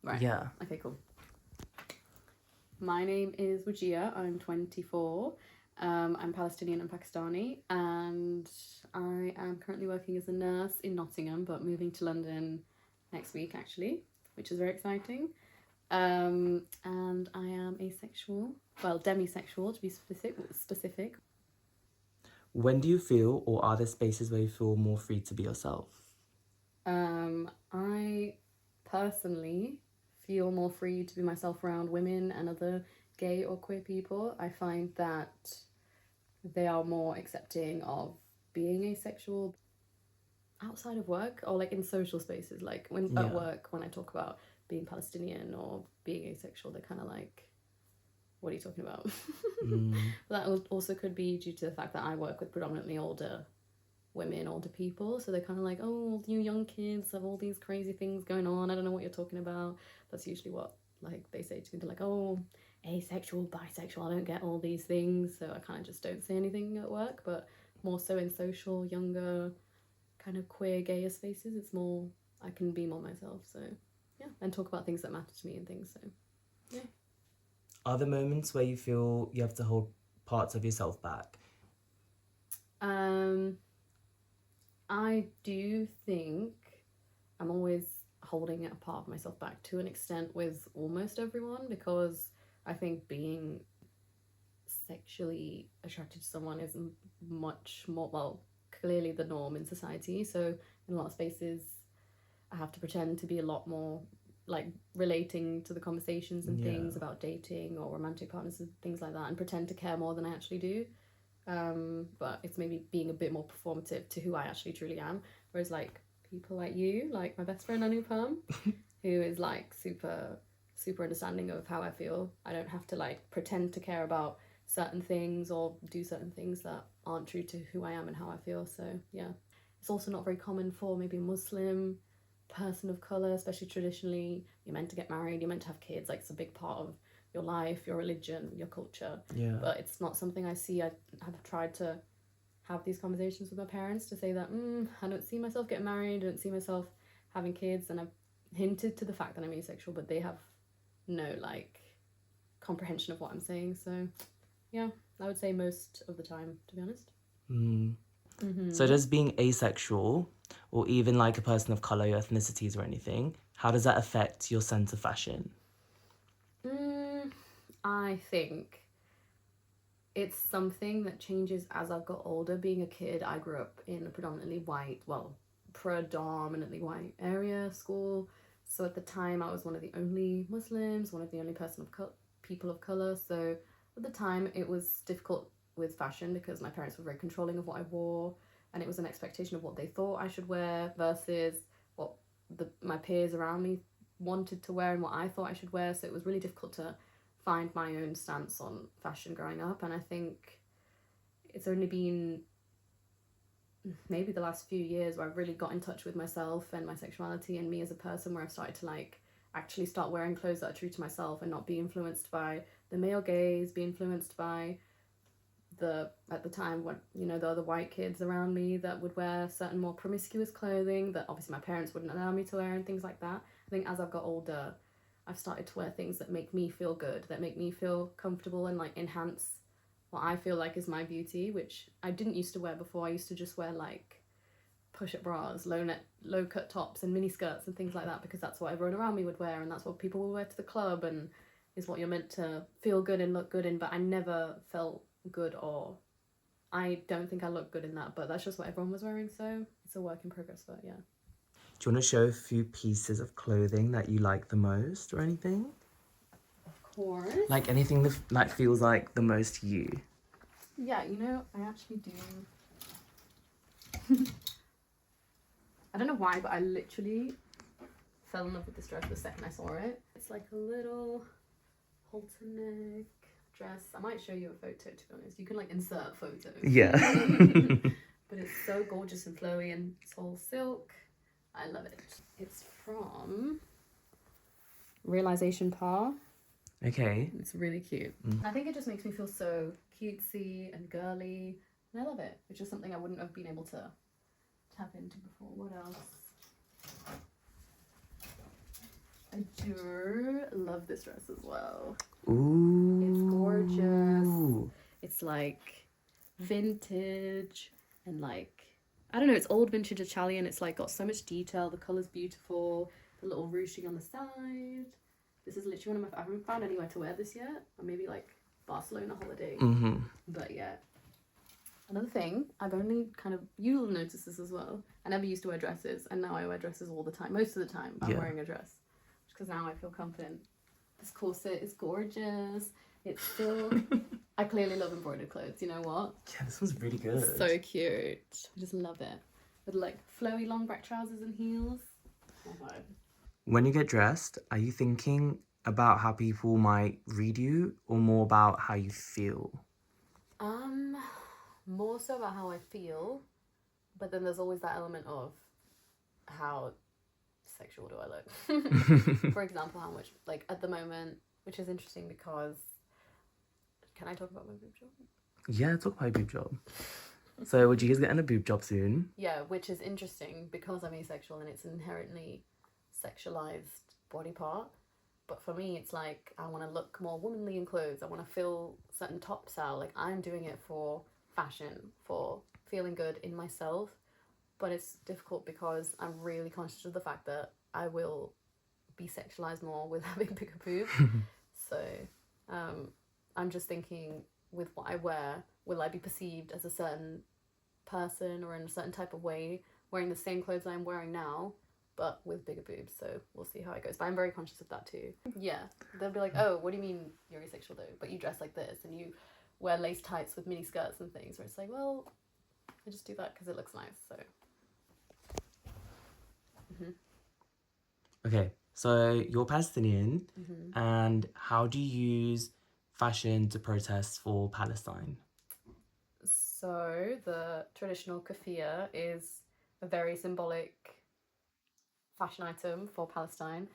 Right. Yeah. Okay, cool. My name is Wajeeha. I'm 24. I'm Palestinian and Pakistani, and I am currently working as a nurse in Nottingham, but moving to London next week, actually, which is very exciting. And I am asexual, well, demisexual to be specific. When do you feel, or are there spaces where you feel more free to be yourself? I personally feel more free to be myself around women and other gay or queer people. I find that they are more accepting of being asexual outside of work or like in social spaces. Like when at Yeah. work, when I talk about being Palestinian or being asexual, they're kind of like, what are you talking about? But that also could be due to the fact that I work with predominantly older women, older people, so they're kind of like, oh, you young kids have all these crazy things going on, I don't know what you're talking about. That's usually what like they say to me. They're like, oh, asexual, bisexual, I don't get all these things. So I kind of just don't say anything at work, but more so in social, younger, kind of queer, gayer spaces, it's more, I can be more myself. So yeah, and talk about things that matter to me and things. So yeah. Are there moments where you feel you have to hold parts of yourself back? I do think I'm always holding a part of myself back to an extent with almost everyone, because I think being sexually attracted to someone is much more, well, clearly the norm in society. So in a lot of spaces, I have to pretend to be a lot more like relating to the conversations and things about dating or romantic partners and things like that, and pretend to care more than I actually do. But it's maybe being a bit more performative to who I actually truly am. Whereas like people like you, like my best friend Anupam, who is like super understanding of how I feel. I don't have to like pretend to care about certain things or do certain things that aren't true to who I am and how I feel. So yeah, it's also not very common for maybe a Muslim person of color, especially traditionally. You're meant to get married, you're meant to have kids. Like it's a big part of your life, your religion, your culture. Yeah. But it's not something I see. I have tried to have these conversations with my parents to say that I don't see myself getting married, I don't see myself having kids, and I've hinted to the fact that I'm asexual, but they have no like comprehension of what I'm saying. So yeah, I would say most of the time, to be honest. So does being asexual, or even like a person of color, your ethnicities or anything, how does that affect your sense of fashion? I think it's something that changes as I've got older. Being a kid, I grew up in a predominantly white area school. So at the time, I was one of the only Muslims, one of the only people of color. So at the time, it was difficult with fashion because my parents were very controlling of what I wore, and it was an expectation of what they thought I should wear versus what my peers around me wanted to wear and what I thought I should wear. So it was really difficult to find my own stance on fashion growing up. And I think it's only been maybe the last few years where I've really got in touch with myself and my sexuality and me as a person, where I've started to like actually start wearing clothes that are true to myself and not be influenced by the male gaze, be influenced by at the time, what, you know, the other white kids around me that would wear certain more promiscuous clothing that obviously my parents wouldn't allow me to wear and things like that. I think as I've got older, I've started to wear things that make me feel good, that make me feel comfortable and like enhance what I feel like is my beauty, which I didn't used to wear before. I used to just wear like push-up bras, low cut tops and mini skirts and things like that, because that's what everyone around me would wear and that's what people would wear to the club and is what you're meant to feel good and look good in. But I never felt good, or I don't think I look good in that, but that's just what everyone was wearing, so it's a work in progress. But yeah. Do you want to show a few pieces of clothing that you like the most or anything? Of course. Like anything that like feels like the most you. Yeah, you know, I actually do. I don't know why, but I literally fell in love with this dress the second I saw it. It's like a little halter neck dress. I might show you a photo, to be honest. You can like insert photos. Yeah. But it's so gorgeous and flowy and it's all silk. I love it. It's from Realization Par. Okay. It's really cute. I think it just makes me feel so cutesy and girly, and I love it, which is something I wouldn't have been able to tap into before. What else? I do love this dress as well. Ooh. It's gorgeous. It's like vintage and like, I don't know, it's old vintage Italian. It's like got so much detail. The colour's beautiful. The little ruching on the side. This is literally one of my, I haven't found anywhere to wear this yet. Or maybe like Barcelona holiday. But yeah. Another thing, I've only kind of, you'll notice this as well. I never used to wear dresses, and now I wear dresses all the time. Most of the time, I'm wearing a dress. Because now I feel confident. This corset is gorgeous. It's still, I clearly love embroidered clothes, you know what? Yeah, this one's really good. It's so cute. I just love it. With like flowy long back trousers and heels. My vibe. When you get dressed, are you thinking about how people might read you or more about how you feel? More so about how I feel, but then there's always that element of how sexual do I look? For example, how much, like at the moment, which is interesting because, can I talk about my boob job? Yeah, talk about your boob job. So Wajeeha's getting a boob job soon. Yeah, which is interesting because I'm asexual and it's an inherently sexualized body part. But for me, it's like I want to look more womanly in clothes. I want to fill certain tops out. Like I'm doing it for fashion, for feeling good in myself. But it's difficult because I'm really conscious of the fact that I will be sexualized more with having bigger boobs. So I'm just thinking with what I wear, will I be perceived as a certain person or in a certain type of way wearing the same clothes I'm wearing now, but with bigger boobs? So we'll see how it goes. But I'm very conscious of that too. Yeah, they'll be like, oh, what do you mean you're asexual though? But you dress like this and you wear lace tights with mini skirts and things, where it's like, well, I just do that because it looks nice. So Okay, so you're Palestinian, and how do you use fashion to protest for Palestine? So the traditional keffiyeh is a very symbolic fashion item for Palestine.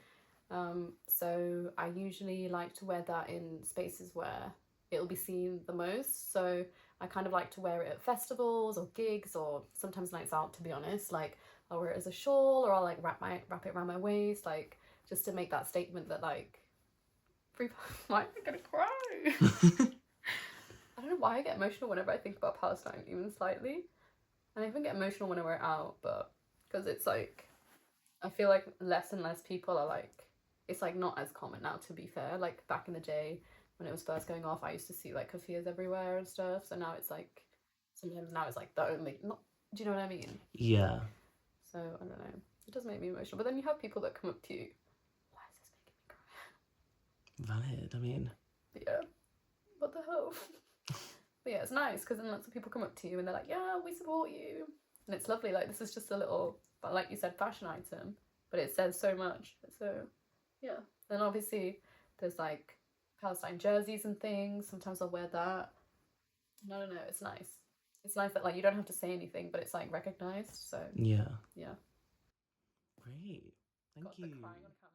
So I usually like to wear that in spaces where it'll be seen the most. So I kind of like to wear it at festivals or gigs or sometimes nights out, to be honest. Like I'll wear it as a shawl or I'll like wrap it around my waist, like just to make that statement that like why am I gonna cry? I don't know why I get emotional whenever I think about Palestine, even slightly. And I even get emotional when I wear it out, but because it's like I feel like less and less people are like, it's like not as common now, to be fair. Like back in the day when it was first going off, I used to see like keffiyehs everywhere and stuff. So now it's like, sometimes now it's like the only, not, do you know what I mean? Yeah. So I don't know. It does make me emotional. But then you have people that come up to you, why is this making me cry? Valid, I mean. Yeah. What the hell? But yeah, it's nice because then lots of people come up to you and they're like, yeah, we support you. And it's lovely. Like, this is just a little, like you said, fashion item, but it says so much. So yeah. Then obviously there's like Palestine jerseys and things. Sometimes I'll wear that. And I don't know, it's nice. It's nice that like you don't have to say anything, but it's like recognized. So Yeah. yeah. Great. Thank Got you. the crying on camera.